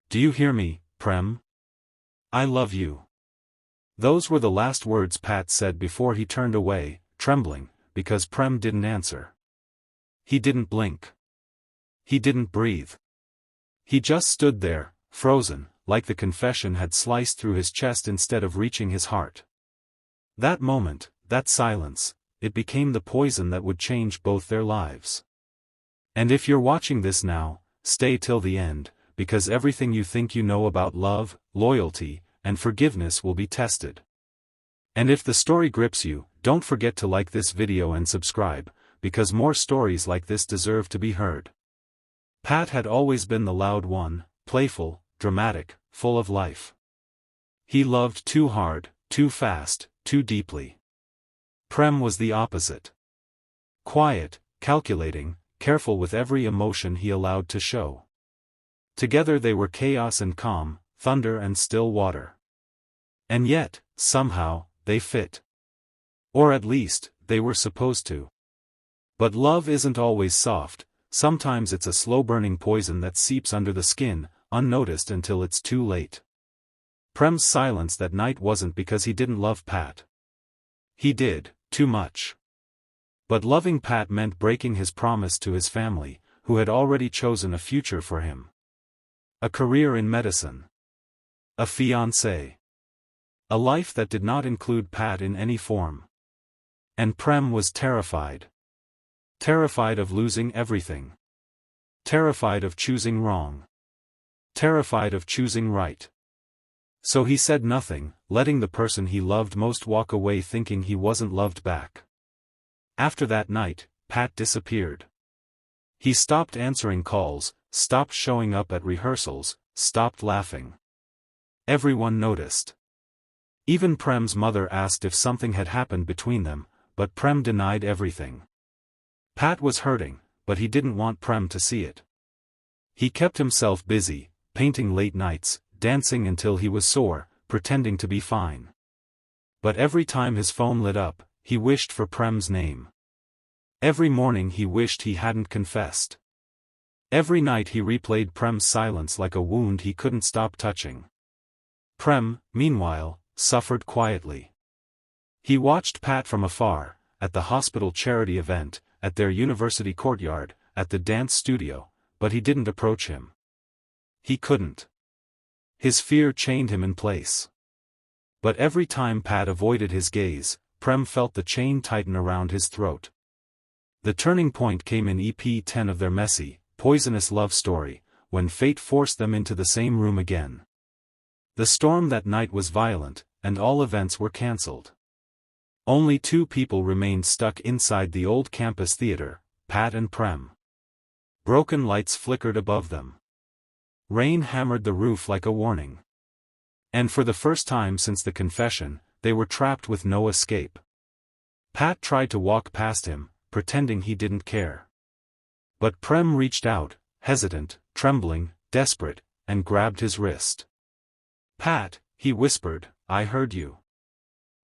Do you hear me, Prem? I love you. Those were the last words Pat said before he turned away, trembling, because Prem didn't answer. He didn't blink. He didn't breathe. He just stood there, frozen, like the confession had sliced through his chest instead of reaching his heart. That moment, that silence, it became the poison that would change both their lives. And if you're watching this now, stay till the end, because everything you think you know about love, loyalty, and forgiveness will be tested. And if the story grips you, don't forget to like this video and subscribe, because more stories like this deserve to be heard. Pat had always been the loud one, playful, dramatic, full of life. He loved too hard, too fast, too deeply. Prem was the opposite. Quiet, calculating, careful with every emotion he allowed to show. Together they were chaos and calm, thunder and still water. And yet, somehow, they fit. Or at least, they were supposed to. But love isn't always soft, sometimes it's a slow-burning poison that seeps under the skin, unnoticed until it's too late. Prem's silence that night wasn't because he didn't love Pat. He did, too much. But loving Pat meant breaking his promise to his family, who had already chosen a future for him. A career in medicine. A fiancé. A life that did not include Pat in any form. And Prem was terrified. Terrified of losing everything. Terrified of choosing wrong. Terrified of choosing right. So he said nothing, letting the person he loved most walk away thinking he wasn't loved back. After that night, Pat disappeared. He stopped answering calls, stopped showing up at rehearsals, stopped laughing. Everyone noticed. Even Prem's mother asked if something had happened between them, but Prem denied everything. Pat was hurting, but he didn't want Prem to see it. He kept himself busy, painting late nights, dancing until he was sore, pretending to be fine. But every time his phone lit up, he wished for Prem's name. Every morning he wished he hadn't confessed. Every night he replayed Prem's silence like a wound he couldn't stop touching. Prem, meanwhile, suffered quietly. He watched Pat from afar, at the hospital charity event, at their university courtyard, at the dance studio, but he didn't approach him. He couldn't. His fear chained him in place. But every time Pat avoided his gaze, Prem felt the chain tighten around his throat. The turning point came in EP 10 of their messy, poisonous love story, when fate forced them into the same room again. The storm that night was violent, and all events were cancelled. Only two people remained stuck inside the old campus theater, Pat and Prem. Broken lights flickered above them. Rain hammered the roof like a warning. And for the first time since the confession, they were trapped with no escape. Pat tried to walk past him, pretending he didn't care. But Prem reached out, hesitant, trembling, desperate, and grabbed his wrist. "Pat," he whispered, "I heard you."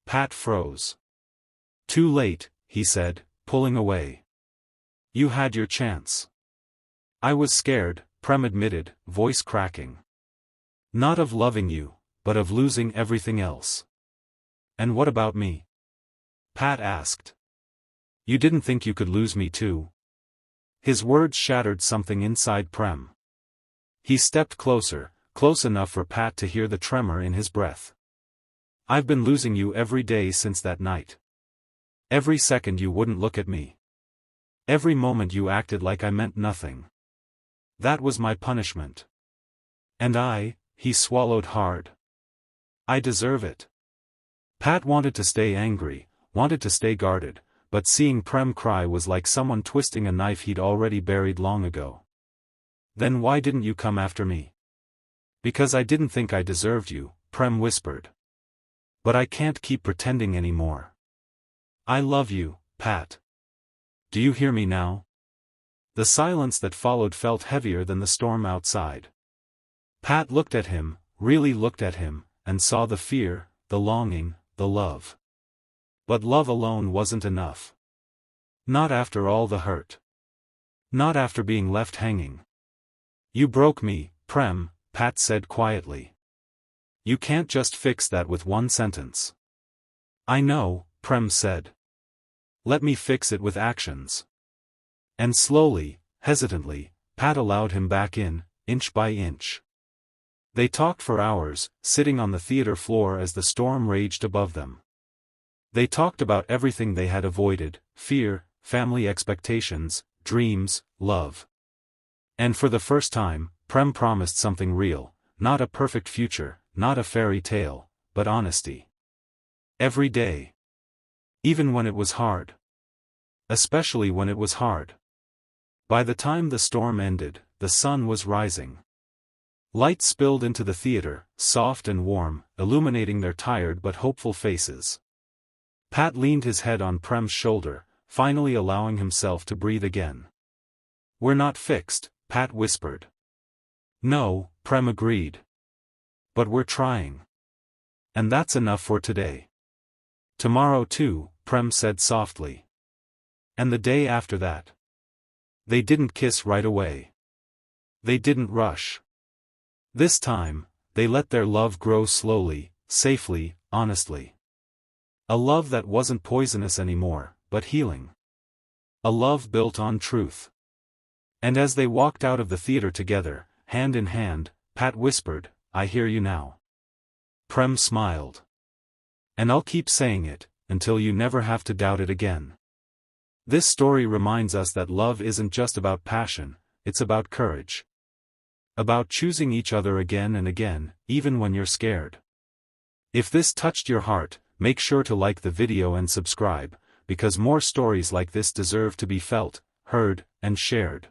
Pat froze. "Too late," he said, pulling away. "You had your chance." "I was scared," Prem admitted, voice cracking. "Not of loving you, but of losing everything else." "And what about me?" Pat asked. "You didn't think you could lose me too?" His words shattered something inside Prem. He stepped closer, close enough for Pat to hear the tremor in his breath. "I've been losing you every day since that night. Every second you wouldn't look at me. Every moment you acted like I meant nothing. That was my punishment. And he swallowed hard. I deserve it." Pat wanted to stay angry, wanted to stay guarded, but seeing Prem cry was like someone twisting a knife he'd already buried long ago. "Then why didn't you come after me?" "Because I didn't think I deserved you," Prem whispered. "But I can't keep pretending anymore. I love you, Pat. Do you hear me now?" The silence that followed felt heavier than the storm outside. Pat looked at him, really looked at him, and saw the fear, the longing, the love. But love alone wasn't enough. Not after all the hurt. Not after being left hanging. "You broke me, Prem," Pat said quietly. You can't just fix that with one sentence. I know, Prem said. Let me fix it with actions. And slowly, hesitantly, Pat allowed him back in, inch by inch. They talked for hours, sitting on the theater floor as the storm raged above them. They talked about everything they had avoided: fear, family expectations, dreams, love. And for the first time, Prem promised something real, not a perfect future, not a fairy tale, but honesty. Every day. Even when it was hard. Especially when it was hard. By the time the storm ended, the sun was rising. Light spilled into the theater, soft and warm, illuminating their tired but hopeful faces. Pat leaned his head on Prem's shoulder, finally allowing himself to breathe again. We're not fixed, Pat whispered. No, Prem agreed. But we're trying. And that's enough for today. Tomorrow too, Prem said softly. And the day after that. They didn't kiss right away. They didn't rush. This time, they let their love grow slowly, safely, honestly. A love that wasn't poisonous anymore, but healing. A love built on truth. And as they walked out of the theater together, hand in hand, Pat whispered, I hear you now. Prem smiled. And I'll keep saying it, until you never have to doubt it again. This story reminds us that love isn't just about passion, it's about courage. About choosing each other again and again, even when you're scared. If this touched your heart, make sure to like the video and subscribe, because more stories like this deserve to be felt, heard, and shared.